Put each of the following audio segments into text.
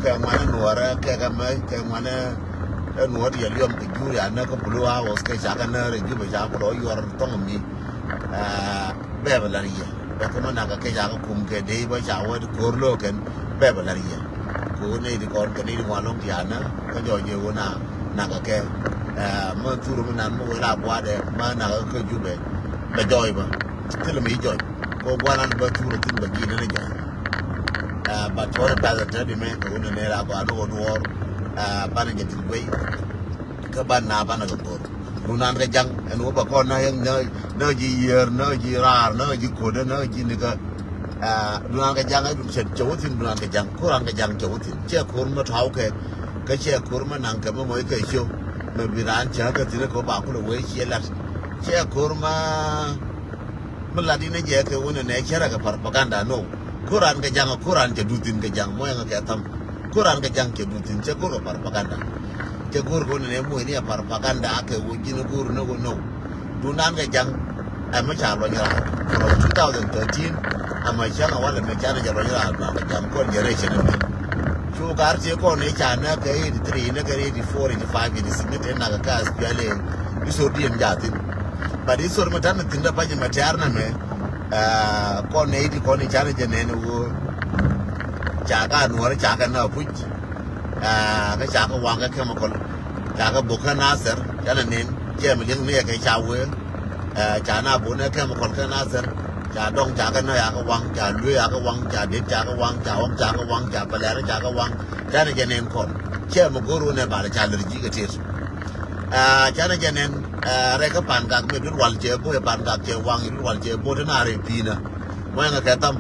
cái mà nó nuột ra cái mà nó nuột thì liêm cái chú ya nó có blue house cái giá cái nó rồi chú bây giờ có đối với tông mi bé về là gì bé cái nó nàng cái giá có cùng cái đấy bây giờ với cố lô cái bé về là gì cố này thì còn cái này thì ngoài lông thì nó cái rồi nhiều nào nàng cái mà thu được mình ăn mua là qua đây mà nàng cái chú bé bé joy mà thế là mỹ joy có qua ăn bữa thu được tin bữa kia nó joy but what about the man who ne ra ko anu war ban je tin wei ka ban na ban ga bor nunan ga jang en wo ba ko na yang no ji yer no ji rar no ji ko de no ji ni ka nunan ga jang ai du chen chou tin nunan ga jang ko ran ga jang chou tin che ko ma thau ke ka che ko ma nang ka ma moi ke shu me bi ran cha ka tin ko ba ko wei che la che ko ma la di ne je ke wo ne che ra ga propaganda no Quran ke jang Quran ke dutin ke jang mo yang ke tam Quran ke jang ke dutin che ko propaganda che ko ne mo ni propaganda ke wo jin ko no no dunan ke jang ma cha lo nya from 2013 ama cha wa le me cha ne lo nya na ke jang ko generation ne chu gar che ko ne cha na ke 83 ne ke 84 85 86 ne na ka spiale iso diem jatin ba di so ma tan tinda pa ma tar na me con này thì con này chả là cho nên chả có nuôi chả có nào phút cái chả có quăng cái mà còn chả có buộc cái nasser cho nên chơi mà những này cái chảo với chả nào bún cái mà còn cái nasser chả đông chả cái này có quăng chả lưới có quăng chả đít chả có quăng chả ốc chả có quăng chả bể lẽ chả có quăng cho nên còn chơi mà guru này bảo là chả lười gì cái thiệt cho nên rồi các bạn các mìnhรู้วันเจอพวกbạn cácเจอวางรู้วันเจอพวกท่านอะไรปีนะว่าอย่างไรตั้ม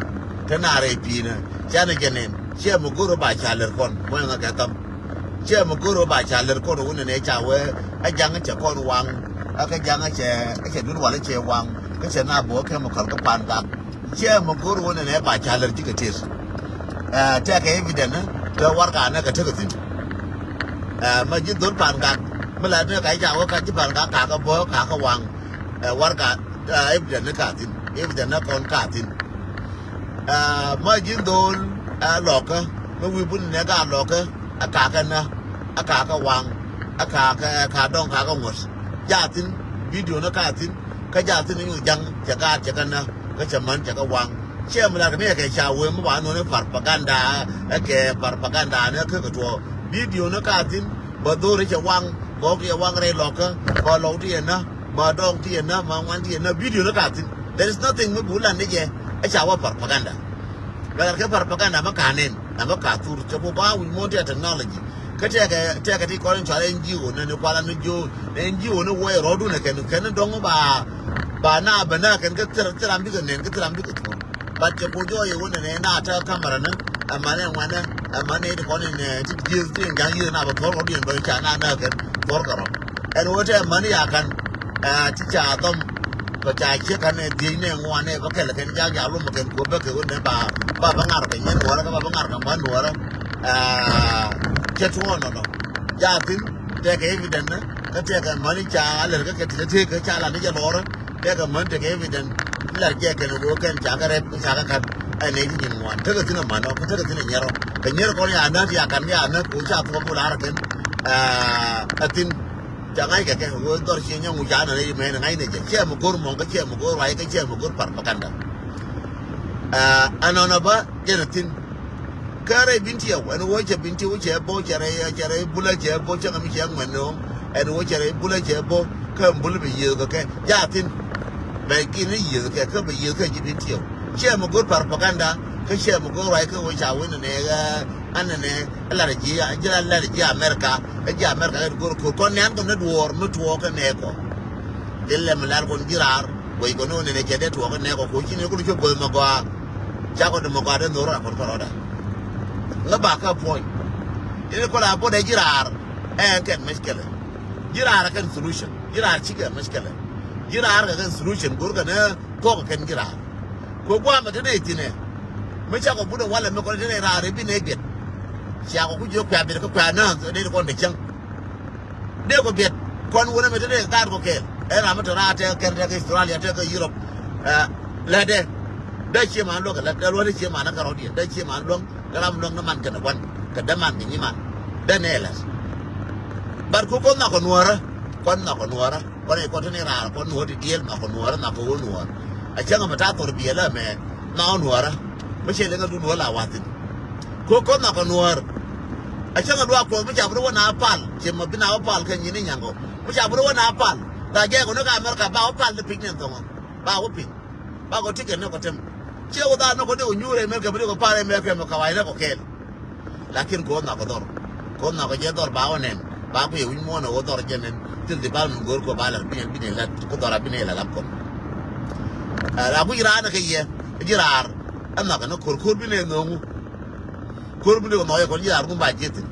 ท่านอะไรปีนะฉะนั้นเชื่อมุกุรุบาชาเลอร์คนว่าอย่างไรตั้มเชื่อมุกุรุบาชาเลอร์คนวันนี้จะว่าไอ้ยังจะคนวางไอ้ยังจะรู้วันเจอวางก็จะน่าบัวแค่มุขกับbạn cácเชื่อมุกุรุวันนี้บาชาเลอร์ที่กระเทียมแต่แค่วิดีโอนะเราวัดกันนะกระเทียมมายึดโดนbạn cácเมื่อไรเนี่ยใครจะว่าการที่ผ่านขาก็บัวขาก็วางวัดกันเอฟเดนนักการทินเอฟเดนนักคนการทินมายิงโดนหลอกก็เมื่อวิบุญเนี่ยก็หลอกก็อากาศกันนะอากาศก็วางอากาศขาดองขาก็หมดยาทินวิดีโอนักการทินก็ยาทินนี่ยังจะการจะกันนะก็จะมันจะก็วางเชื่อเมื่อไรเนี่ยใครชาวเมื่อวานโน้นฝันประกันดาแกฝันประกันดาเนี่ยคือกับตัววิดีโอนักการทินบัดดูเลยจะวางบอกที่วางอะไรหลอกก็พอเราที่นะมาดองที่นะมาวันที่นะวิดีโอนักการทิน there is nothing ไม่บุญอะไรเนี่ยไอ้ชาวว่าฝันประกันดาแล้วก็ฝันประกันดามันการเน้นแล้วมันการตูจะพูดว่าวิมอนที่เทคโนโลยีก็เจ้าที่คนชาวNGOนั่นเนี่ยความนั้นอยู่ NGOนั่นว่าเราดูเนี่ยแค่นั้นดองบ้าหน้ากันก็จะทำดีกันเนี่ยก็จะทำดีกันทุกบัดจะพูดย่อยวันนี้หน้าเธอคำอะไรนั้นมาเนี่ยวันนั้นมาเนี่ยที่คนเนี่ยที่ยังยืนหน้าแบบทอร์กเดียนโดยชาหน้ากันทอร์กเราไอ้รู้ว่ามันอยากกันที่จะต้องกระจายเชื้อกันเนี่ยดีเนี่ยวันเนี่ยก็แค่ละกันยาวๆรุ่มมากันกลัวเบกคนเนี่ยบ้าบังอาจเป็นยันหัวแล้วก็บ้าบังอาจกับบ้านหัวแล้วเจ้าชั่วนั่นเนาะยาทิ้งแต่แค่วิดันนะก็เจ้ากันมันจะอะไรก็แค่ที่ก็ชาลานี่จะรอแล้วแต่ก็มันจะแค่วิดันหลังจากกันรู้กันจากอะไรจากกันไอ้เนี่ยที่ยิงวันเท่ากับที่นั่นมันเนาะเท่ากับที่นั่นเยอะกันเยอะคนเนี่ยอันนั้นที่อาการเนี่ยอันนั้นกูชอบตัวผู้ลากันทิ้งจะไงกันแค่หัวตัวเชียงยังงูจานอะไรไม่ไงเนี่ยเชื่อมุกมองก็เชื่อมุกไว้ก็เชื่อมุกปัดประกันได้อันนั้นนะบ้าเจ้าทิ้งก็อะไรบินเที่ยวอันว่าจะบินเที่ยวเชื่อโบจะอะไรบุลเชื่อโบจะไม่เชื่อเหมือนน้องอันว่าจะอะไรบุลเชื่อโบก็บุลไปเยอะก็แค่ยาทิ้งไปกินนี่เยอะแค่ก็ไปเยอะแค่จะบินเที่ยวเชื่อมุกปัดประกันได้ก็เชื่อมุกไว้ก็ว่าชาวนั่นเองอันนั้นเนี่ยอะไรจีอ่ะจะอะไรจีอเมริกาก็คนนี้ก็นึกว่าไม่ทัวร์กันเนี่ยก็เดี๋ยวมันแล้วคนกีฬาไปคนนู้นเนี่ยจะได้ทัวร์กันเนี่ยก็คนที่นี่ก็รู้ชอบไปมากกว่าจากคนมากกว่าเดินตัวละคนก็รอได้แล้วบ้าก็พูดนี่คนละพูดได้กีฬากันไม่ใช่เลยกีฬากัน solution กีฬาชิคกี้ไม่ใช่เลยกีฬากัน solution กูก็เนี่ยก็กันกีฬากูว่ามันจะได้ที่เนี่ยไม่ใช่ก็พูดว่าอะไรไม่ก็จะได้ราเรบินเอเบียดเช้าก็ยกแขนเบียดก็แขนนะเดี๋ยวคนเด็กจังเดี๋ยวก็เบียดคนวันนั้นไม่ได้การก็เกลเราไม่ต้องราเจอกันเจอออสเตรเลียเจอยุโรปแล้วได้เชื่อมันลงกันแล้วได้เชื่อมันนักการเดียได้เชื่อมันลงแล้วเราลงน้ำมันกันวัน ka daman ni man danelas bar ko kon na ko nuara kon na ko nuara kon e ko tene ra kon nuora diel na ko nuara na ko nuara a changa mata tor biela me na nuara me che lenga du nuara watin ko kon na ko nuara a changa do ko me cha bro na pal che ma bina pal kan yin nyango me cha bro na pal da je ko no ka America ba pal de pin to ba wo pin ba ko ticket no ko tem che o da no ko de nyure America bi ko pare America mo ka wai na ko kel lakin ko na ko je dor ba wonen ba ko wi mo na o dor jenen til di bal ngor ko bala bi la ko dora bi ne la ko la bu ira na ke ye jirar anna ka no kur bi ne no kur bi ne no ye ko jirar ko ba jetin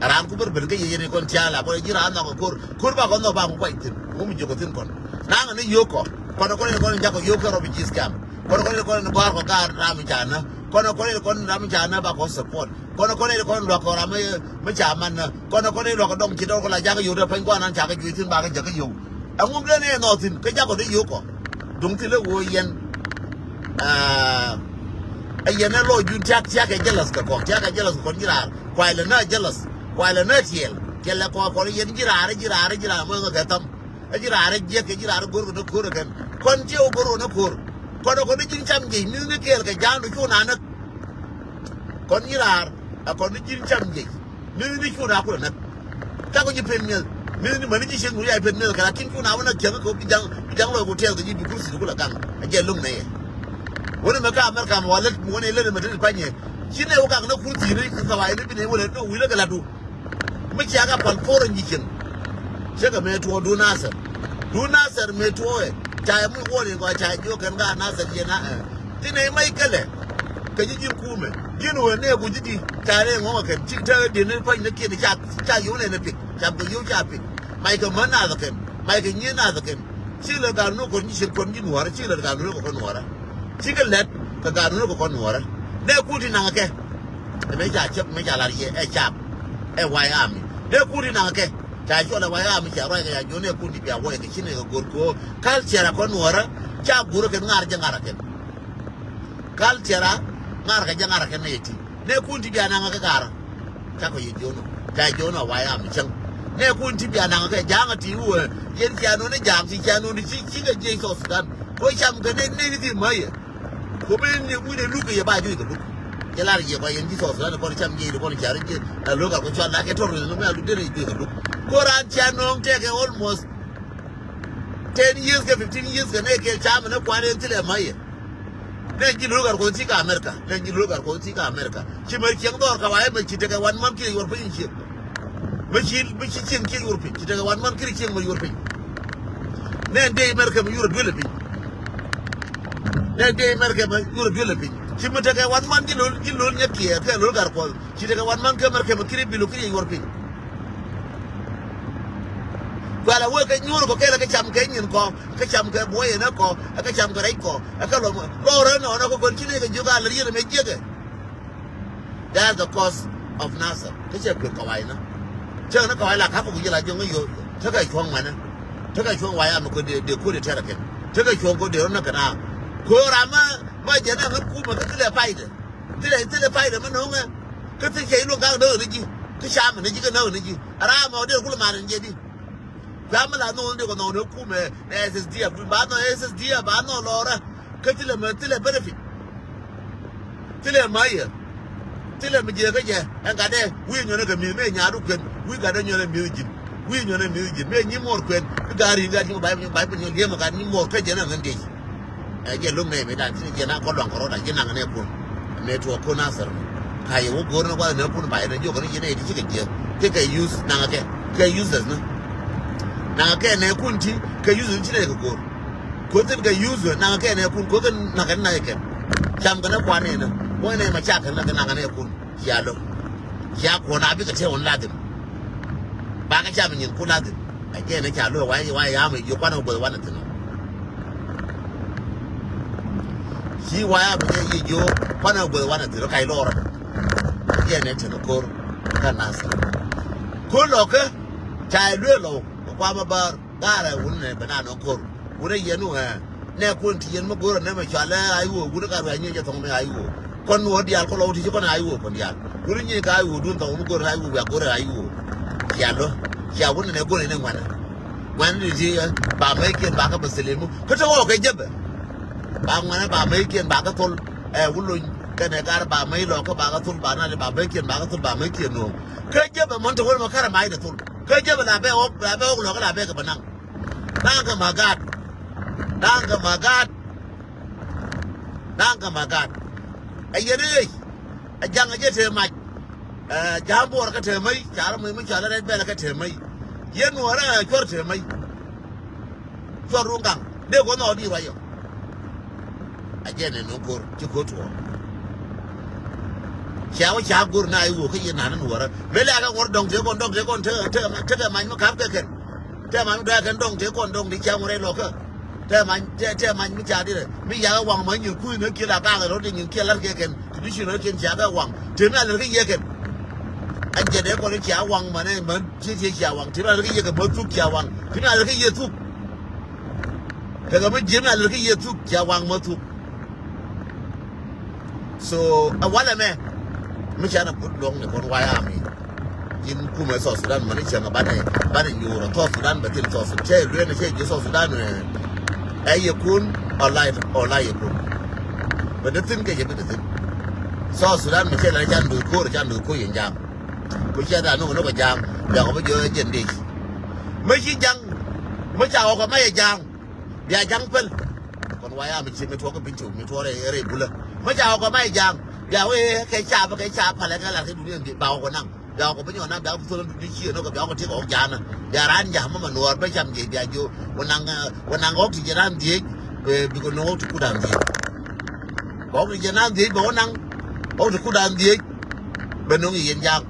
aran ko ber ke ye ne kon tiala ko jirar na ko kur ba ko no ba ko itin mo mi jogo tin kon na nga ne yoko kono ko ne ko jako yoko ro bi jiskam kono ko ne ko ko ka ram jana kono ko ne ko ram jana ba ko support kono ko ne ko ko ram me chaman kono ko ne ko dom chido ko la jaga yu de pen ko nan jaga yu tin ba ga jaga yu angum de ne no tin ke jako de yoko dung ti le wo yen ayen lo yun jak jak ke jealous ka ko jak jealous ko jira kwa le na jealous kwa le na tiel ke la ko yen jira mo ga tam jira je ke jira gor ko ko kan kon je o gor no ko kono ko ni jin cham ji ni ne kel ka jandu ko na na kon jira ko ni jin cham ji ni ko na ko na ta ko ji pen ni mani ji shen ya pen ne ka kin ko na wana ke ko bi jang lo ko tel ji bi kursi ko la kan je lum ne wani maka America ma wallet wani le madrid panye shine o ka na kursi ne ka wai ne bi ne wala do wila kala do miki aga pal foran jikin shega me to do nasar me to e ta mu woni ko ta jo kan ga nasar je na tine mai kale ka ji kume jin wone ku jidi tare ngo ka ci ta de ne fa ne ke ne ta yo ne pik ta bu yo ta pik mai ka mana da kan mai ka ni na da kan ci la ga no ko ni shi ko ni nuara ci la ga no ko nuara ci ka let ka ga no ko nuara ne ku ti na ke me ja chep me ja la ye e chap e wa ya mi ne ku ti na ke ta jo la wa ya mi ja ro ga jo ne ku ti bia wo ke ci ne ga gor ko kal ci ra ko nuara cha guru ke ngar ja ngara ke kal ci ra ngar ka jangara ke neti ne kunti bi ananga ka gara ta ko yejono ta jono wa ya mi chang ne kunti bi ananga ka janga ti wo yen ti anu ne jam ti anu ni chi ga je so sudan ko cham ga ne ne ti mai ko be ne mu ne luka ye ba ju ga luka je la ye ko yen ti so sudan ko cham ge ko ni chari je luka ko cha la ke to no me alu de ne ga luka ko ran ti anu te ke almost 10 years ke 15 years ke ne ke cham ne kwani ti le mai lenji lugar ko tika America lenji lugar ko tika America ci mer ci ngor ka waye mer ci daga wan man ki yor pin ci mi ci cin ki yor pin ci daga wan man ki ci mo yor pin ne de America mo yor dole pin ne de America mo yor dole pin ci mo daga wan man ki lol ñaki ke lugar ko ci daga wan man ke America mo kiri bilu ki yor pin wala wo ka nyoro ko kela ka cham ke nyin ko ka cham ke boye na ko ka cham ke rai ko ka lo re no ko kon chine ke juga le yene me jege that's the cause of nasa ke che ke ka wai na che na ka wai la ka ko jila jong yo ta ka chong ma na ta ka chong wai am ko de ko de tera ke ta ka chong ko de na ka na ko ra ma je na ku ma ka le faide tile faide ma no nga ka ti ke lo ga do ni ji ka sha ma ni ji ka no ni ji ara ma de ku ma ni je di Famila no ndi ko no ne kume SSD ba no SSD ba no lora ketile me tile benefit tile maye tile me je ke je en ga de wi nyone ke mi me nya du kwen wi ga de nyone mi jin wi nyone mi jin me nyi mor kwen ga ri ga ji ba nyo le ma ga nyi mor ke je na ngende e je lu me da ti je na ko don ko da je na ne ko me to ko na sar ka ye wo go na ba ne ko ba ne jo ko ni ne ti ke ke use na ke users na na ke ne kunti ke use nti ne ko ko tin ke use na ke ne kun ko na kan na ke cham ga na kwa ne na wo ne ma cha kan na kan ne kun ya lo ya ko na bi ka ce on ladin ba ka cha min kun ladin a ke ne cha lo wa ya mai yo kwana bo wana tin shi wa ya bi ye yo kwana bo wana tin kai lo ra ke ne tin ko kan na sa ko lo ke cha lo kwa mabar dara wunne banana kor wure yenu ha ne kunti yen mo goro ne me chala ayu wure ka ba nyenje tong me ayu คนหัวเดียร์คนเราที่จะคนอายุคนเดียร์คนนี้ก็อายุดูตัวมันก็อายุแบบก็อายุเขียนด้วยเขียนคนนี้คนนี้วันนี้ที่บาไม่เกี่ยนบาก็เป็นสิลิมุเขาจะว่าแค่เจ็บบางวันบาไม่เกี่ยนบาก็ทนวุ่นลุยกันในการบาไม่หลอกก็บาก็ทนบานั่นบาไม่เกี่ยนบาก็ทนบาไม่เกี่ยนหนูเคยเจ็บมันทุกคนมาฆ่าไม่ได้ทนเคยเจ็บลาเป้อกหลอกก็ลาเป้กับมันนั่งกับมากัดไอ้ยันเลยไอ้ยังไอ้เจ้าเธอมาจามบัวก็เธอไม่จามไม่จามอะไรแบบก็เธอไม่ยันหัวน่ะช่วยเธอไม่ช่วยรุ่งกังเดี๋ยวคนนอนดีไว้อยู่ไอ้เจ้าเนี่ยนุ่งกูจะกูชัวเช้ากูนายกูขยันนั่นหัวละเวลาก็หัวดงเธอคนเธอมันมาขับกันเธอมันได้กันดงเธอคนดงที่เช้าหัวได้หรอกเธอมันไม่จ่าดิเลยไม่อยากหวังมันอยู่คุยนึกกินละก้างเลยรถยังกินแล้วกันที่ชื่อนึกกินเช้าก็หวังถึงนั่นเลยก็เยอะกันอันเจเด็กคนที่เช้าหวังมันเนี่ยมันที่เช้าหวังถึงนั่นเลยก็เยอะกันมันทุกเช้าหวังถึงนั่นเลยก็เยอะทุกแต่ก็ไม่ยิ้มนั่นเลยก็เยอะทุกเช้าหวังมาทุก so เอาวันละแม่ไม่ใช่นะพูดลงเนี่ยคนวายอามียินกูมาสอดสุดานมันไม่เชื่อกับบ้านอยู่เราทอดสุดานแบบที่สอดสุดเช่เรื่องไม่ใช่ยูสอดสุดานเนี่ยไอ้ยคุณออนไลน์ยคุณมันจะถึงแค่ยังไม่ถึงสอดสุดานไม่ใช่อะไรจันดูคู่อย่างยังไม่ใช่ด้านนู้นก็ยังเดี๋ยวเขาไปเจอเจนดีไม่ใช่ยังไม่จะเอาก็ไม่ยังอย่ายังเป็นคนวายอามีชิมไม่ทั่วก็เป็นจุ่มไม่ทั่วอะไรบุญเลยไม่จะเอาก็ไม่ยังอย่าเว้ยใครชาอะไรกันล่ะที่ดูเรื่องเบากว่านั่งเดี๋ยวก็ไม่ยอมนะเดี๋ยวตัวนี้เชื่อแล้วก็เดี๋ยวก็ที่ออกยานะอย่าร้านอย่ามันหนวดไม่จำยี่เดี๋ยวอยู่วันนั่งออกที่จะร้านที่บีก็น้องที่กูดังที่บอกที่จะร้านที่บอกนั่งออกที่กูดังที่เป็นน้องอีกอย่าง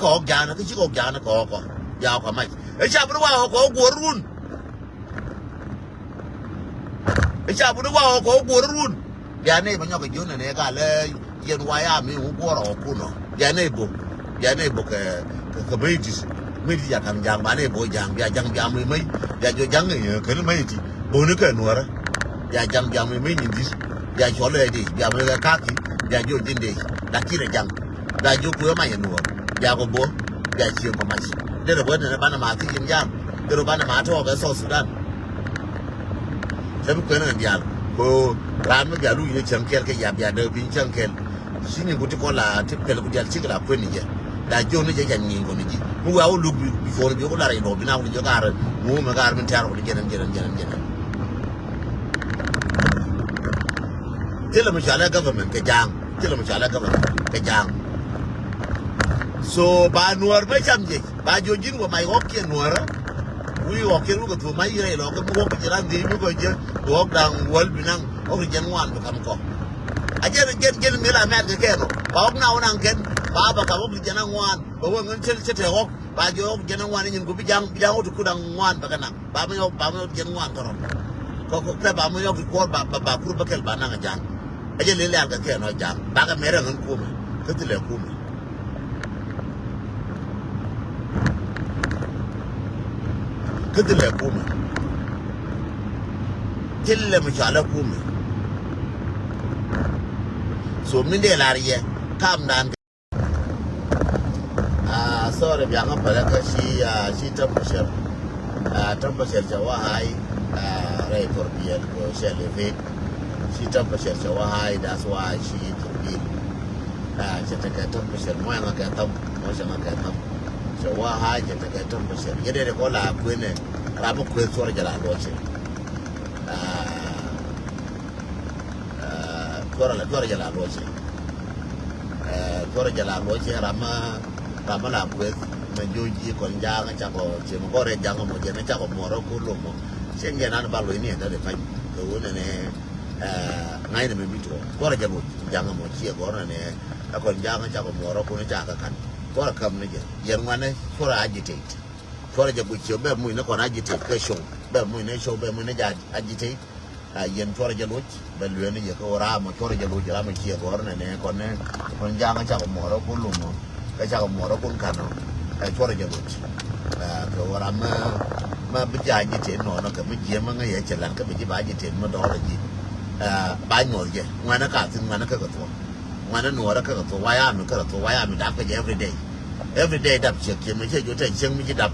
ก็ออกยานะที่ชื่อออกยานะก็ยาวกว่าไม่ไอ้ชาบุญว่าเขากลัวรุ่นไอ้ชาบุญว่าเขากลัวรุ่นอย่าเนี่ยมันยังไปยุ่งในกันเลยเย็นวายมีหัวกลัวเราคุณเนาะอย่าเนี่ยบุกก็ไม่ที่อยากทำยางมาเนี่ยบ่ยางไม่อย่าจะยังเนี่ยคือไม่ที่บ่นึกกันหนัวละอย่ายังไม่ยินดีอย่าชวนเลยดิอย่าไม่กล้าที่อย่าโยนดินดิดักที่ไหนยังได้ยกเพื่อไม่เห็นหนัวอย่าก็บ่อย่าเชื่อก็ไม่เดี๋ยวเราเปิดในบ้านมาที่ยินยางเดี๋ยวบ้านมาทั่วไปโซสุดานฉันเคยนั่งยางโอ้ร้านมันอย่ารู้อยู่เชิงเกลก็อย่าเดินพิงเชิงเกลสิ่งที่กูจะคนละที่เป็นกูจะสิ่งละคนนี่ได้โยนจะยังยิงคนนี้มึงเอาลูกบิโฟนบิโอลาร์อีโนบินาคนจะการมึงมาการมันเท่าคนเจริญที่เราไม่ใช่แล้ว government ก็ยังที่เราไม่ใช่แล้ว government ก็ยัง so บ้านนัวไม่จำจีบ้านโยนยิงว่าไม่ออกเกี่ยนนัวละวิ่งออกเกี่ยนรู้ก็ถูกไม่ยังไงหรอกก็มึงออกไปจะร้านดีมึงก็จะออกดังวัลบินังออกไปจังหวัดไปทำก่ออาจจะเกินมีอะไรแม่ก็แค่หรอกบอกน่าวันนั้นเกินป้าบอกกับว่าจะนั่งวันบอกว่าเงินเชื่อเถอะป้าโยกจะนั่งวันนี่ยังกูไปยังเอาถูกกูดังวันไปกันนะป้าไม่ยอมจะนั่งวันก็รอก็แค่ป้าไม่ยอมถูกกอดป้าพูดไปแค่ป้านั่งอาจารย์อาจารย์เลี้ยงกันแค่น้อยจังป้าก็ไม่เรื่องเงินกูมั้ยก็ที่เหลือกูมั้ยก็ที่เหลือกูมั้ยที่เหลือไม่ใช่แล้วกูมั้ยส่วนนี้เดี๋ยวลารีข้ามนานsorry อย่างนั้นไปแล้วก็ชีtemperature จะว่า high right for beer ก็ share level ชี temperature จะว่า high that's why ชีถึงบินจะจะแก่ temperature ไม่งั้นแก่ต่ำไม่ใช่งั้นแก่ต่ำจะว่า high จะแก่ temperature ยังได้ก็ลาคุยเนี่ยเราไม่คุยส่วนจะลาโรเช่ตัวจะลาโรเช่ตัวจะลาโรเช่Rama la pues menjuji kon janga chako chimo kore janga mo jena chako moro kulo mo senge nan balo ini da le fai to wona ne ngai ne mito kore jabo janga mo chia kore ne kon janga chako moro kuno chaka kan kore kam ne je yen wane kore agitate kore jabo chio be mu ne kon agitate ke show be mu ne show be mu ne ja agitate yen kore jalo be lu ne je ko rama kore jalo jara mo chia kore ne kon janga chako moro kulo mo cái sao mà nó cũng cần cái chỗ này giờ luôn cái orang mà bây giờ như thế nó cái mấy gì mà ngay chỉ làm cái mấy cái bài như thế mà đó là gì bài ngồi vậy ngoài nó cả thì ngoài nó cái thua วันนั้นหนัวแล้วก็ตัววายามันก็ตัววายามันดับก็ every day ดับเชียงไม่ใช่อยู่แต่เชียงไม่ใช่ดับ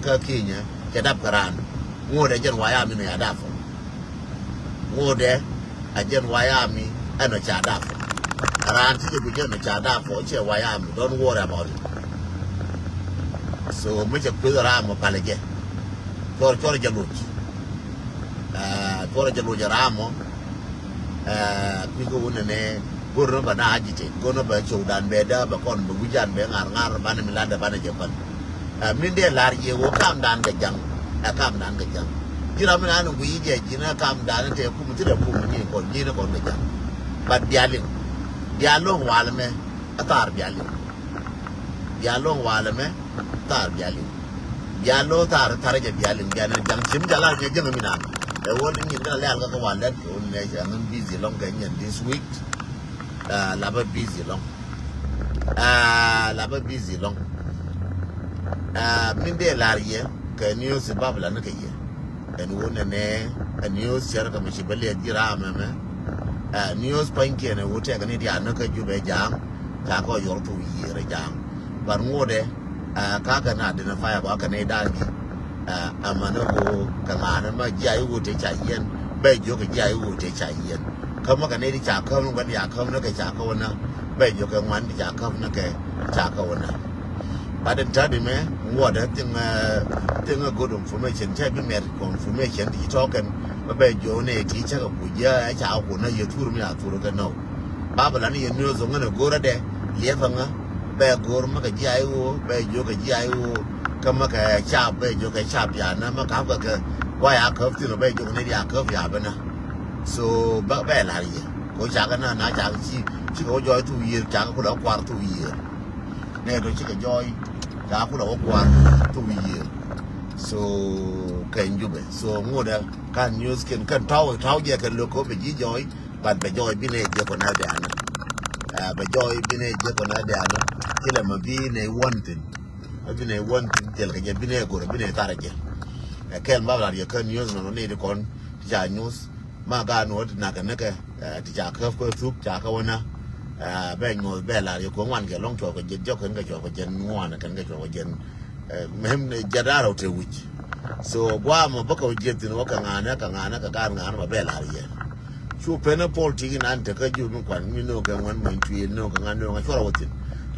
ก็ขี้เนี่ยจะดับกระรานงูเดจันวายามีเนี่ยดับงูเดจันวายามีไอ้หนูจ่าดับร้านที่จะไปเจอหนูจ่าดับผมเชื่อวายามี don't worry about it so ไม่ใช่คุยรามมาปาเลเกตัวจะลุยตัวจะลุยรามพี่กูเนี่ยกูรู้ว่าน่าจิตกูรู้ว่าโจดันเบด้าบางคนบุญจันเบงงานบ้านมิลานเดบ้านเจปันมินเดียลารีโอข้ามด่านกันจังข้ามด่านกันจังที่เราไม่นานวิ่งเจจีน่าข้ามด่านเทคุมที่เราคุมนี่คนกันจังบัดเดียลงวาลไหมตาร์เดียลงวาลไหมตาร์เดียลงตาร์จะเดียลจังชิมจัลาเนี่ยจังไม่นานแต่วันนี้ก็เลี้ยงก็วันเล่นคนเนี่ยจังบิซี่ลงกันอย่าง this weekลาบบิซี่ลงมินเดลารีque news babla na kaye en wona ne news yar ka mishi balle jira meme news panke ne wote ga ne dia na ka jube jam ka ko yor tu yire jam bar ngode ka ka na de na fa ba ka ne dangi amana ko ka ngana ma jai wote cha yen be jo ka jai wote cha yen ka ma ka ne di cha ka no ga dia ka na ka cha ka wona be jo ka ngwan di cha ka na ka cha ka wona But in time, what I think a good information, type of medical information, the talking about your teacher of Puya, a child who know you tour me out to know. Babalani, you know, I'm going to go there, Lievanga, Bear Gorma, Giao, Bear Yoga Giao, Kamaka, Chap, Bear Yoga Chap, Yana, Makaka, why I curve to the Bear Yoga curve Yabana. So, but Bella, go Jagana, Naja, she go joy 2 years, Jang put up 1 2 years. Never chicken joy. Đã có đầu quan tu gì so kênh giúp so mua được can news can tháo về can lục có bị dí dối bạn phải dối bên này giờ còn ai đàn phải dối bên này giờ còn ai đàn chỉ là mà bên này one thing chỉ là cái bên này của bên này ta là gì kênh bao giờ can news nó này được còn trả news mà cái nó là cái thì trả khớp có thuốc trả cái nào bên ngồi bên là có ngoan cái long trò cái dân cho cái trò cái dân ngoan cái trò cái dân mình giờ ra rồi thì so qua mà bắt đầu dân thì nó càng ngán mà bên là gì chú penapol thì cái anh thì cái chú nó quản mình nó cái ngoan mình chuyện nó cái ngán nó cái rồi thì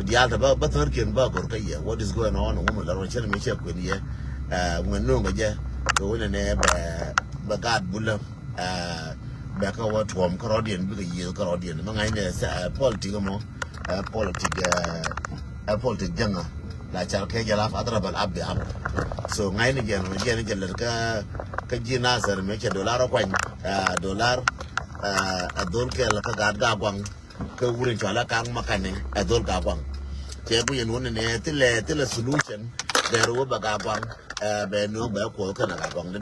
đi ăn thì bắt thời kiện bắt còn cái gì what is going on mà là rồi chứ mình chưa quên gì ngoan nó cái gì rồi này bà gạt bún back over to Carodian because you Carodian. Mangaine politics mo politics janga la chal ke jala fadra bal abdi am so ngaine gen jala ka jina sar me ke dollar ko dollar adol ke la ka ga gwang ka wurin chala ka makane adol ga gwang te bu yen wona ne tile solution da ro ba ga gwang be no ba ko ka na ga gwang da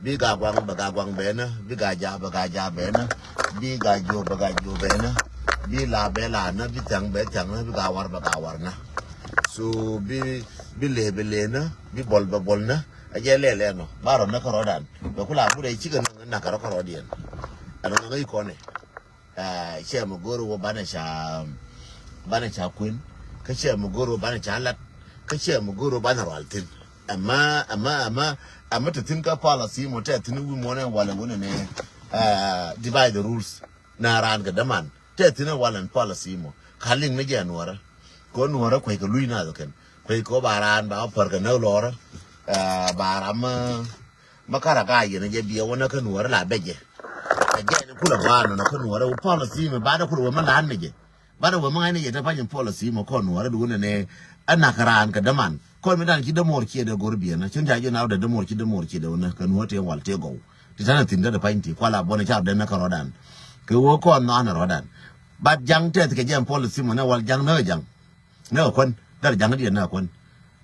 bi ga gwang be na bi ga ja be na bi ga jo be na bi la na bi tang na bi ga war na so bi le na bi bol na a je le no ba ro na ka ro dan be kula bu dai chiga na ka ro dian ano ngai ko ne che mo goro wo bana cha queen ka che mo goro bana cha lat ka che mo goro bana ro altin amma ta tinka policy mo ta tinu mo ne wala wona ne divide the rules na ran ga daman ta tinu wala policy mo kalling ne ga nuara ko nuara ko ka luina da kan ko baran ba far ga na lora baram makara ga yi ne je biya wona ka nuara la beje ga ne kula ba no ka nuara policy mo ba da kula ma lan ne je ba da ma ne je ta fajin policy mo ko nuara du ne ana karan ga daman ko mi dan ki da mor ki da gorbiya na cin taje na da mor ki da wannan kan wote wal te go ti tana tinda da painti kwala bona cha da na karodan ke wo ko na na rodan bat jang te ke jam policy mo na wal jang na jang na kon da jang di na kon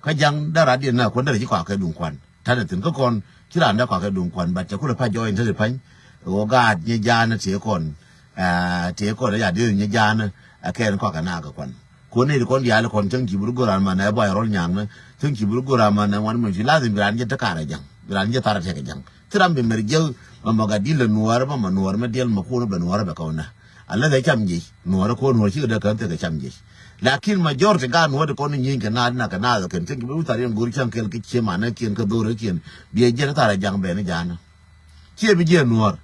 ka jang da ra di na kon da ki kwa ka dun kwan tana tin ko kon ki ran da kwa ka dun kwan bat cha ku da pa join te pan wo ga ye ja na te kon da ya di ye ja na ka kwa ka na ka kon ko ne ko ndi ala kon tan ki buru goran ma na ba rol nyang na tan ki buru goran ma na wan mo ji lazim biran je ta kara jang biran je tara te jang tram be mer je ma ga dil nuwar ma nuwar ma del ma ko no be nuwar be kauna alla da chamji nuora ko nuora chi da kan te chamji lakin majority ga nuora ko ni yin kana na kana da kan tin bu tare ngori chan kel ki che mana kin ka dore kin bi je ta ra jang be ni jana che bi je nuora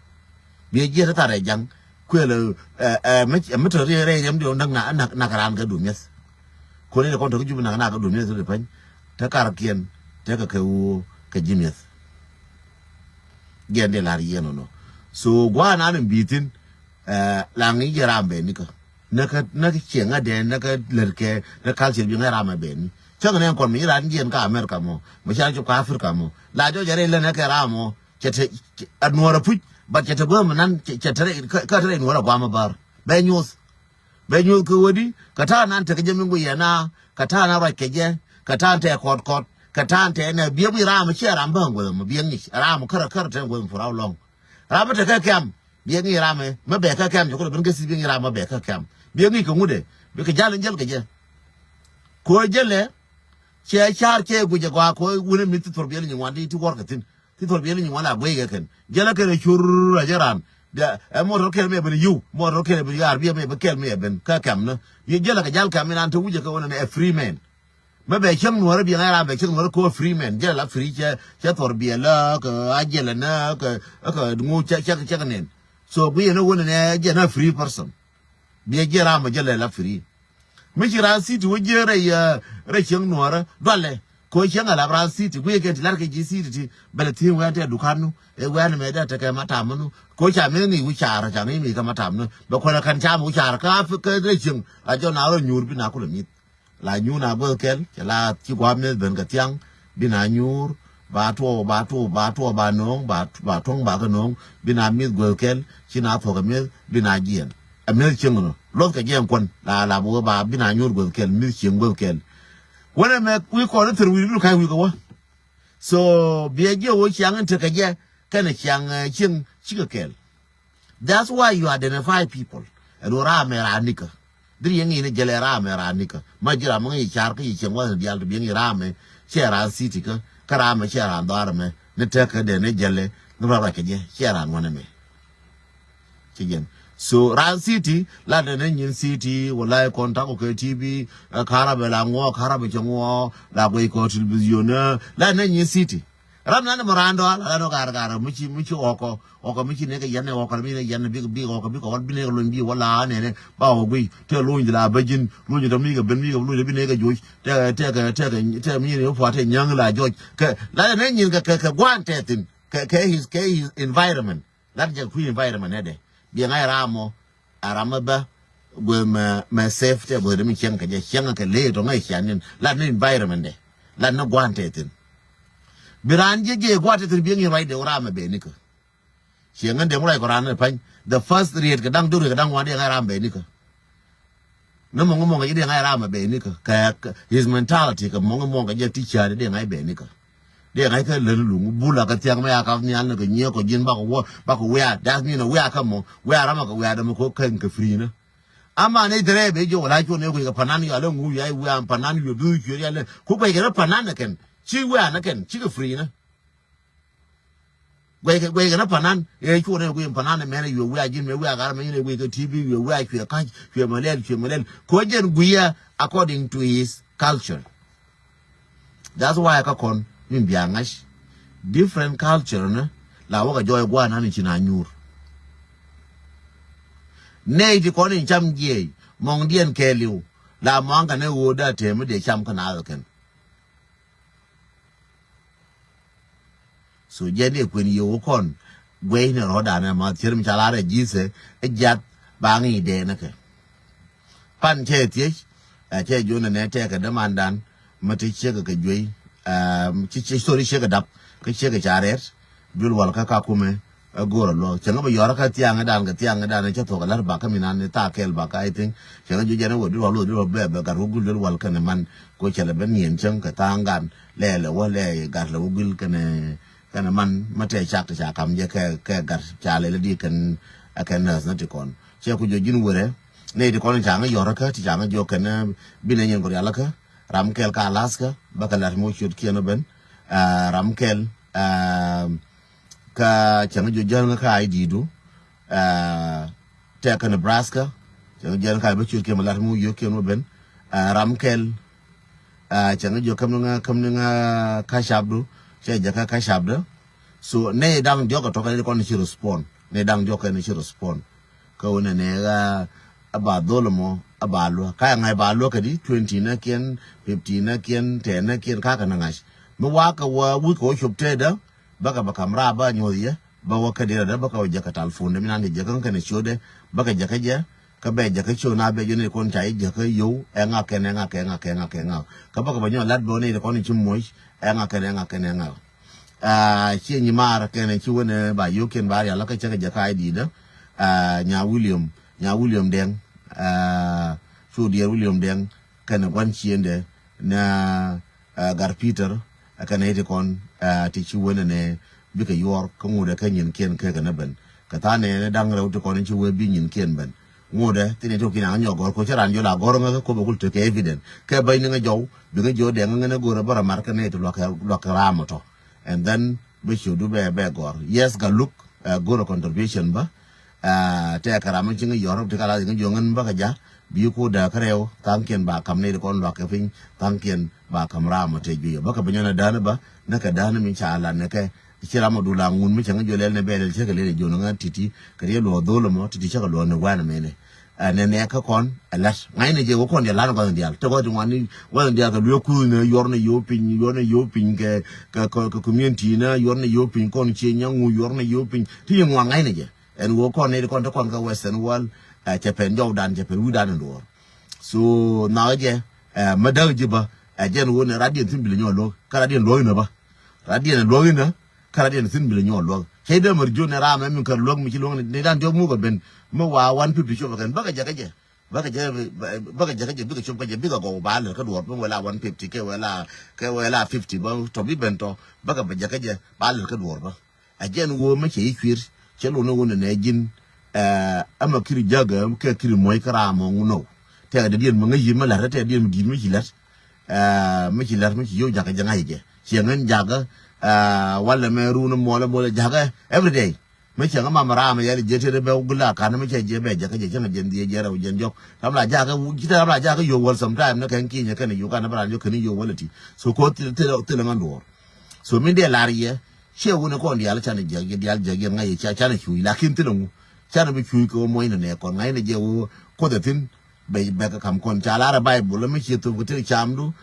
bi je ta ra jang kwele me to re yam do ndang na karan ka du mes ko ne ko to ju na ka du mes de pan ta kar kien ta ka ku ka jimes gende la yeno no so gwa na nan bitin la ngi jarambe ni ka na chenga de na ka lerke na culture bi ngara ma be ni changa ne kon mi ran gen ka America mo sha ju ka Africa mo la jo jare le na ka ramo chete anora pu ba chete bo nan chete ka tare ni wala ba ma bar be news ko wodi ka ta nan ta ke jemi ngu yana ka ta na ra ke je ka ta te kot ka ta te na bi bi ra ma che ram ba ngwe mo bi ngi ra mo kara te ngwe for how long ra ma te ka kam bi ngi ra ma be ka kam ko ben ga si bi ngi ra ma be ka kam bi ngi ko ngude bi ka jalen jel ke je ko jele che char che gu je kwa ko wune mi tor bi ni wandi ti wor ka tin ti tor bi ni wala gwe ga ken jela ke ne chur ra jaran da mo ro ke me ben yu mo ro ke be yar bi me be kel me ben ka kam na bi jela ka jal kam nan to wuje ka wona ne free man ma be chang nuora bi ngara be chang nuora ko free man jela free che tor bi la ka ajela na ka ngu cha nen so bi no wona ne jena free person bi jera ma jela la free mi jira city wo jere ya re chang nuora dole ko chang ala bra city ku ye ke lar ke ji city ti bele ti wa te dukanu e wa ne me da ta ka mata manu ko cha me ni wu cha ra cha mi ka mata manu ba ko kan cha mu cha ka ka re chang a jo na ro nyur bi na ku mi la nyu na bo kel la ti kwa me ben ka tiang bina nyur ba to ba nong ba tong ba ka nong bina mi go kel chi na to ka me bina gien a me ching no lo ka gien kon la bo ba bina nyur go kel mi ching go kel wona me we ko na ter wi lu kai wi ko wa so bi ge wo chiang te ka ge kana chiang ching chi ka kel that's why you identify people ra me ra nika diri yangi ne jele rame ranika majira mangi char ka yichen wa dial to bingi rame chera city ka karame chera ndarme ne teka de ne jele no ra ka je chera ngone me chigen so ran city la de ne nyin city wala konta ko ke tv karabe la ngo karabe chongo la ko television la ne nyin city ram nan morando la no gar muchi oko muchi ne ka yanne oko mi ne yanne bi oko bi ko bi ne lo bi wala ne ba o gui te lo la bajin lo da mi ga ben mi ga lo bi ne ga jo te mi ne fo te nyang la jo ka la ne nyin ka gwan te tin ka his environment la ja ku environment ne de bi ngai ramo arama ba go ma safety bo de mi chen ka je chen ka le to ngai chanin la ne environment de la no gwan te tin Biranje ge gwate ter biengi right de orama be nika shengan de murai koran pan the first read ka dang duru ka dang wadi ngaram be nika no mongo ga de ngaram be nika ka his mentality ka mongo ga je teacher de ngai be nika de ngai ka le lu bula ka tiang ma ka nyan ka nye ko jin ba ko we that mean we ka mo we arama ka we adam ko kan ka free na ama ne dere be jo la jo ne ko ka panani ya le ngu ya we am panani yo du yo ya le ko ba ga panana ken chi we na ken chi ka free na we ga na panan e chu ne we panan me ne we ajin me we aga me ne we ka tv we akwe ka kwe malel ko jen guya according to his culture. That's why ka kon min biangash different culture na la wa joy gwa na ni china nyur ne di kon ni cham je mong dien keliu la manga ne wo da te me de cham kana ken so jeni kwen yo kon gwe ne roda na ma tirim chalare jise ejat bangi de na ke pan che tie che jona ne te ka demandan mati che ka gwe chi story che ka dap ka che ka charet dul wal ka kume goro lo chenga ba yora ka tianga dan che to ka lar ba ka minan ne ta kel ba ka I think chenga ju jana wo dul be ka rugul dul wal ka ne man ko chele ben yen cheng ka tangan le wo le gar le ugul ka ne kana man mate chak kam je ke gar chale le di kan nas na ti kon che ku jo jin wore ne di kon changa yora ka ti changa jo kana bine nyen ko yala ka ram kel ka alaska bakalar mo chut kieno ben ram kel ka changa jo janga ka ai didu te ka Nebraska jen ka be chul ke malar mu yo ke no ben ramkel changa jo kam nga ka shabdu che jaka ka shabda so ne dang jo ka to ka ko ni respond ne dang jo ka ni respond ka wona ne ga aba dolomo aba lo ka nga ba lo ka di 20 na ken 15 na ken 10 na ken ka na ngash mo wa ka wa wi ko chup te da baka kamra ba nyoye ba wa ka dira da baka wa jaka telefon da minan je kan ne shode baka jaka je ka be jaka cho na be jone kon chai jaka yo nga ka baka ba nyo lat bo ne ko ni chimoy nga chi ni mar ke ne chi wona ba yo ken ba ya la ka jaka ID da nya William Deng so dear William Deng kana wan chiende na gar Peter kana ite kon ti chi wona ne bika yor ko ngode ka nyin ken ka na ben ka ta ne dang rew to kon chi we bi nyin ken ben ngode ti ne to kina nyo gor ko charan yo la gor nga ko bokul to ke evident ka bay nga jow bi nga jo de nga ne gor bara mar ka ne to lo ka ramoto and then we should do be gor yes ga look gor contribution ba te karama chinga yorop te kala nga jongan ba ka ja bi ko da kareo tanken ba kam ne kon lo ka fin tanken ba kam ramo te bi ba ka banyana dana ba na ka dana min cha ala ne ka kira ma dula ngun mi changa jolel ne bedel che kale jono nga titi kare lo dolo mo titi cha lo ne wana mene ne ka kon alas ngai ne je ko kon ya lan ko ndial to ko wani wana ndial ka lo ku ne yorne yopin ke ka community na yorne yopin kon che nyangu yorne yopin ti ngwa ngai ne je en wo kon ne kon to kon ka western wall Japan Jordan Japan Udan ndo so na je madaw jiba jen wo ne radio tin bil nyolo kala den lo ina ba radio ne lo ina kala den tin bil nyolo ke de mar jone rama min kar log mi ci log ne dan jo mu ko ben mo wa wan pipi cho kan baka jaga je bika chop ka je bika go ba le ka do mo wala 150 ke wala 50 ba to bi bento baka ba jaga je ba le ka do ba jen wo ma ci kwir che lo no wona ne jin ama kiri jaga ke kiri moy kara mo nguno te ga dien mo ngi ma la te dien mi mi hilat mi yo jaga janga ye ci ngan jaga wala me runu mo la jaga every day mi ci ngama mara ma yali jete be gula kana mi ci je be jaga je janga jen die jera jen jok tam la jaga kita tam la jaga yo wal sometime na kan ki nya kan yo kana bra yo kan yo walati so ko te ngando so mi de lariye che wona ko ndi ala chane jaga ngai cha chane chui lakin tilungu chana bi chui ko mo ina ne kon ngai ne je wo ko de tin be ka kam kon cha la bible mi chi to gutir chamdu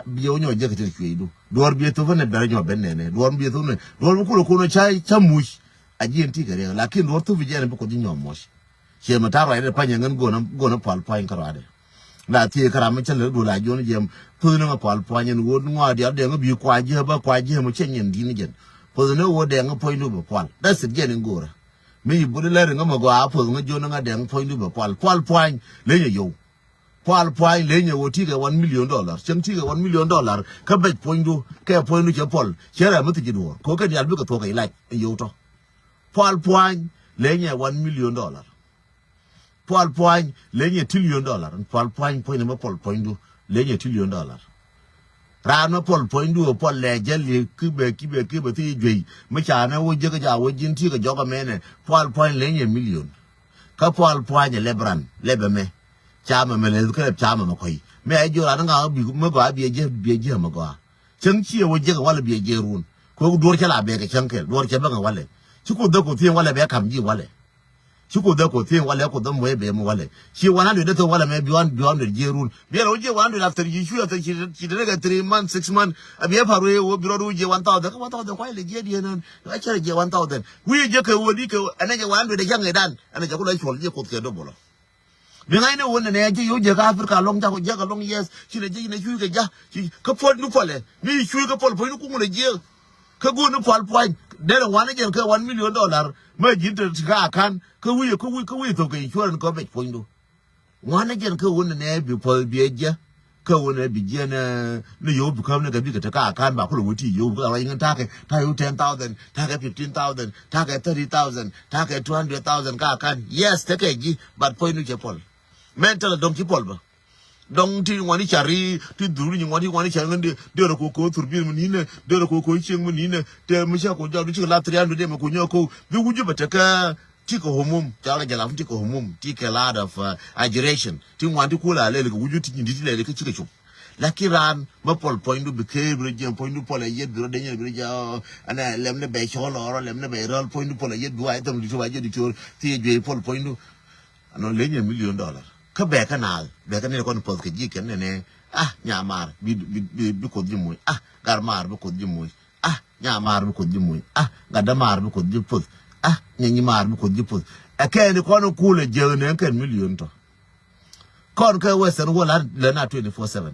bi yo nyo je ka tir chui du dor bi to ne bere nyo ben ne dor bi to ne dor ko no cha chamush aji enti gare lakin dor to bi je ne ko di nyo mosh che mata ra ide pa nyen go na pal pa in karade la ti kara mi chale do la jo ne je to ne ma pal pa nyen wo ngwa dia de bi kwa je mo chen nyen di ni je po ne wo de nga po lu ba pal that's it je ne ngora mi bu le nga ma go a po nga jo nga de point lu ba pal point le yo pal point le wo ti ga $1 million chen ti ga $1 million ka be point lu che pol chere ma ti do ko ka dial bi ka to ka ilai yo to pal point le $1 million pal point le $1 trillion pal point ma pol point lu le $1 trillion rana pol point du pol le jeli kibe ti jwe ma cha na wo je ga ja wo jin ti ga joga mene pol point le $1 million ka pol point lebran lebe me cha ma me le ka cha ma ko yi me ai jo ran ga bi me ba bi je ma go chen chi wo je ga wala bi je run ko do cha la be ga chen ke do cha ba ga wala chi ko da ko ti wala be kam ji wala chi ko da ko ti wala ko da mo be mo wala chi 100 da to wala me bi 100 je run bi ro je 100 after you shoot after chi daga 3 months 6 months abi ya faru wo bi ro je 1000 ka 1000 ko le je di nan a cha je 1000 wi je ka wo di ka ana je 100 da jang dan ana je ko la chol je ko ke do bolo bi ngai ne wona ne je yo je ka Africa long ta ko je ka long yes chi le je ne chu ka ja ka pol nu pole mi chu ka pol nu ku mo le je ka go nu pol point de wana je ka $1 million ma jin ta ka kan ka wi to ka insurance ko be point do wana je ka wona ne bi pol bi je ka wona bi je na yo bu kam ne ga bi ka ta ka kan ba ko lo wuti yo ga yin ta yo 10,000 ta ka 15,000 ta ka 30,000 ta ka 200,000 ka kan yes ta ka ji but point nu je pol mental dom ti pol ba dong ti wani chari ti duru ni wani changande de ro ko turbi mun ne de ro ko cheng mun ne te mu sha ko jaru chi la 300 de ma ko nyoko bi wuju bata ka tiko homum jala jala tiko homum tiko a lot of agitation tin wanti kula le ko wujuti nditi le ke chike chup lakiran ma pol point du be bro jam point du pol yed bro denye bro ja ana lemne be cholo lemne be rol point du pol yed du ay tam di to waje di to ti je pol point du ano lenye $1 million ka be kana ne ko pol ke ji ken ne nyamar bi ko di moy garmar bi ko di moy nyamar bi ko di moy gadamar bi ko di pol nyanyi mar bi ko di pol akeni ko no kule je ne ken $1 million to kon ka western wala le na 24/7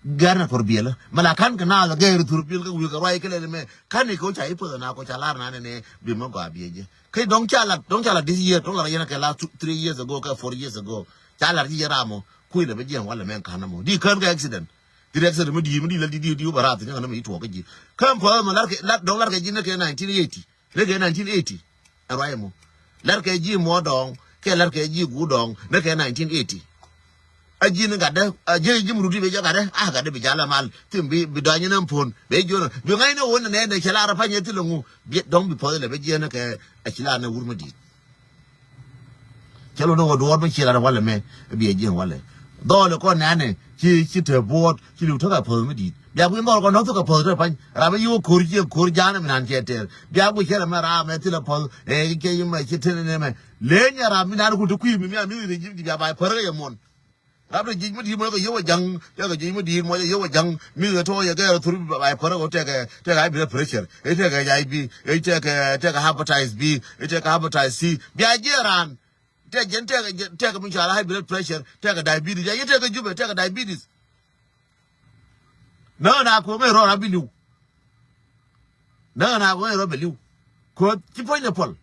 garna korbiela malakan kana ga gairu turbil ga wi ga rai kele me kan ko chai po na ko chalar na ne bi mo ga bieje kai don chala this year don la yana ka la 3 years ago ka 4 years ago chala ji ramo ku le be jen wala men kana mo di kan ga accident di accident mo di la di barat nya na me to ga ji kan po mo la don la ga ji ne ke 1980 le ga 1980 arai mo la ga ji mo dong ke la ga ji gu dong ne ke 1980 ajin gada aje jimrudi be jagada gada be jala mal timbi bidanya nan pon be jono be ngai no wona ne kala rafa nye tilungu be don bi podele be jena ke akila na wurmadi kelo no do be kila wala me be jen wala dole ko nane ki te bot ki lu to ka podmadi ya bu mo ko no to ka podre pan ra be yu kur jana minan kete ya bu kela mara me tila pod ke yima ki tene me le nya ra minan ku to ku mi ri ji ya ba pare ye mon abra ji mo di mo ko yo jang ya ko ji mo di mo yo jang mi to ya ga thuru ba ko ro te ga bi pressure te ga ya bi te ga hepatitis B te ga hepatitis C bi ajeran te ga mun shala high blood pressure te ga diabetes ya te ga jube te ga diabetes na ko me ro rabiliu na ko me ro beliu ko ti po ne pol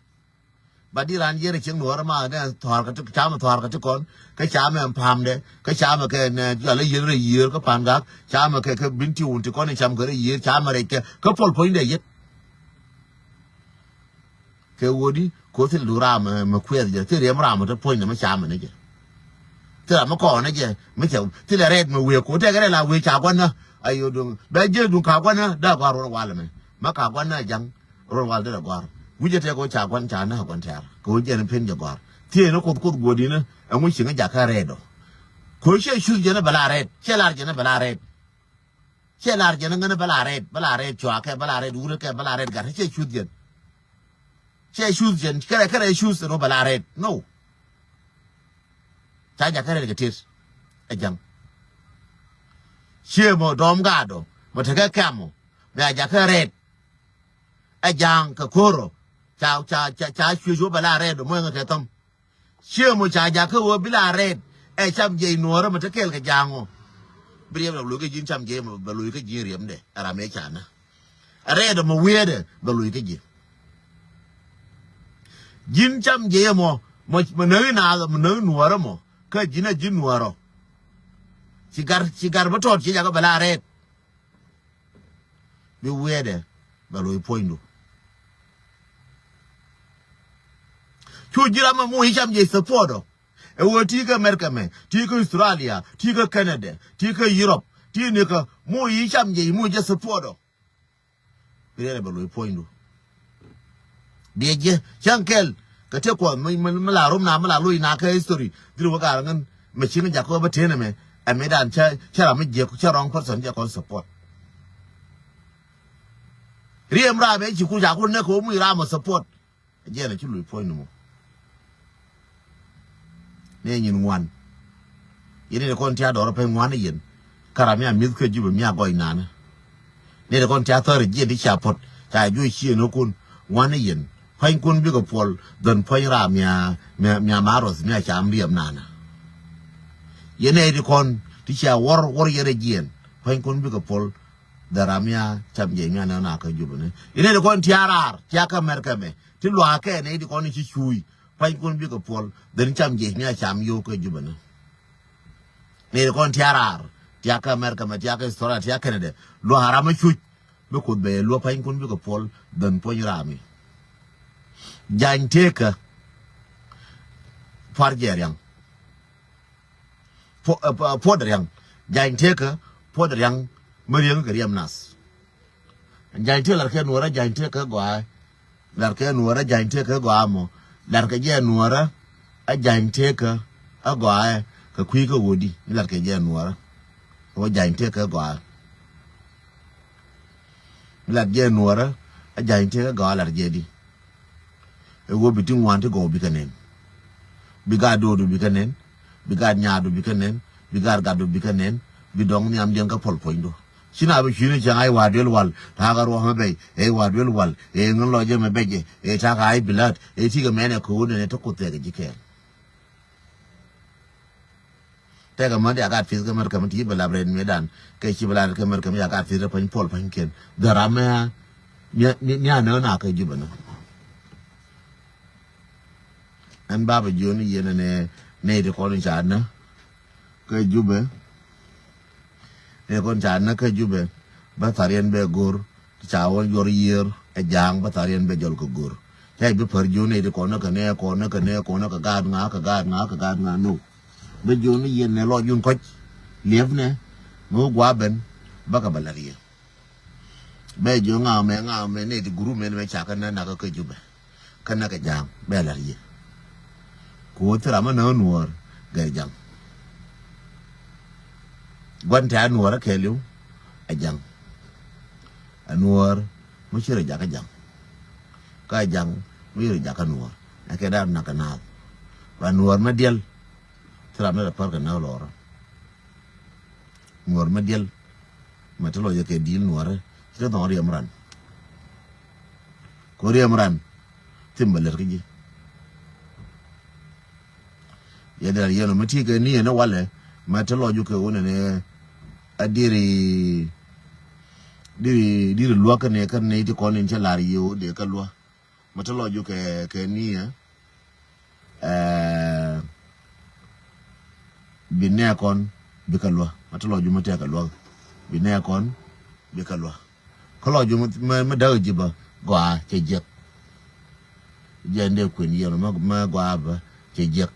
badiran yere king no ma ne thor ka chama thor ka kon ka chama pam de ka chama ke ne la yere yer ka pan ga chama ke binti un ti kon ne cham gore yer chama re ke ka pol point de yet ke wodi ko ti lura ma kwe de ti re mra ma to point ne ma chama ne je ti ma ko ne je me che ti le red ma we ko te ga la we cha kon na ayo dun be je dun ka kon na da kwa ro wala me ma ka kon na jang ro wala de kwa wuje te ko cha kwan cha na kwan ter ko je ne pen je gor tie no ko godi na amu shi ga ka redo ko she shu je na bala red che lar je na bala red che lar je na ngana bala red chwa ke bala red ure ke bala red gar che shu je kare shu no bala red no cha ja kare ga tis e jang she mo dom ga do mo te ka kamo ba ja ka red e jang ka koro cha shu bala red mo nga tam she mo cha ja ka wo bala red e cham je no ro mo te kel ka jango bri em lu ke jin cham je mo ba lu ke ji riem de ara me cha na red mo wede ba lu ke ji jin cham je mo na mo no ro mo ka jina jin no ro cigar ba tot ci ja ka bala red bi wede ba lu poindu chu jira ma mo hisham je support e wo ti ka America me ti ka Australia ti ka Canada ti ka Europe ti ne ka mo hisham je mo je support bi ba lu poindu de je chankel ka te ko la rom na la lu na ka history diru ga ngan me chin ja ko ba te ne me a me dan cha ra me je ko cha rong person je ko support riem ra be ji ku ja ku ne ko mu ra mo support je na chi lu poindu mo ne nyin wan yene de kon tia do pe wan yen karamia mi ke jibe mi agoy nana ne de kon tia thor je di chapot ta ju chi no kun wan yen fain kun bi ko pol don fain ra mia maros mi a cham riem nana yene de kon ti cha wor yere jien fain kun bi ko pol daramia cham je mi na ka jibe ne yene de kon tia rar tia ka merka me ti lo ake ne di kon chi chui fain kun bi ko pol den cham je mi a cham yo ko jubana ne kon tiarar tia ka America ma tia ka Australia tia Canada lo harama chuch be ko be lo fain kun bi ko pol den po rami jan teka farjeriang po deriang jan teka po deriang mariang gariam nas jan teka la ke nuora jan teka gwa la ke nuora jan teka gwa mo lar ka je nuora a jan teka a gwa ka kwi ka wodi lar ka je nuora o jan teka gwa lar je nuora a jan teka gwa lar je di e wo bitin wante go bi kanen biga do do bi kanen biga nyaado bi kanen biga gado bi kanen bidong ni am den ka pol poindo sina be shine jang ai wadel wal ta ga ro ma be e wadel wal e ngon lo je me beje e ta ga ai bilat e ti ga mene ko ne to ko te ga jike te ga ma ya ga fis ga mar kam ti bala bren medan ke chi bala ka mar kam ya ga fis pa pol pa ken darama ni na ka jibana an baba joni yene ne de ko ni jana ka jube e kon jana ka jube ba tarien be gor chawon yor yer e jang ba tarien be jol ko gor tay be par joni de ko na ka ne ko na ka ne ko na ka ga nga no be joni yene lo yun ko lev ne mo gwa ben ba ka balaria be jo nga me ne de guru me cha ka na ka jube kana ka jang be laria ko tra ma na nuor ga jang gwan ta nuor ke lu a jang anuor mo chire ja ka jang mo yire ja ka nuor a ke da na ka na ba nuor ma diel tra ma par ka na lor nuor ma diel ma to lo ye ke dil nuor ti do ri amran ko ri amran timbaler ki ya da yeno mati ga ni na wale ma to lo ju ke wona ne adiri luwa ka ne kan ne ti ko ne chalari yo de ka luwa ma to lo ju ke ni binne kon bi ka luwa ma to lo ju mate ka luwa binne kon bi ka luwa ko lo ju ma da ji ba gwa che je nde ko ni yo ma gwa ba che je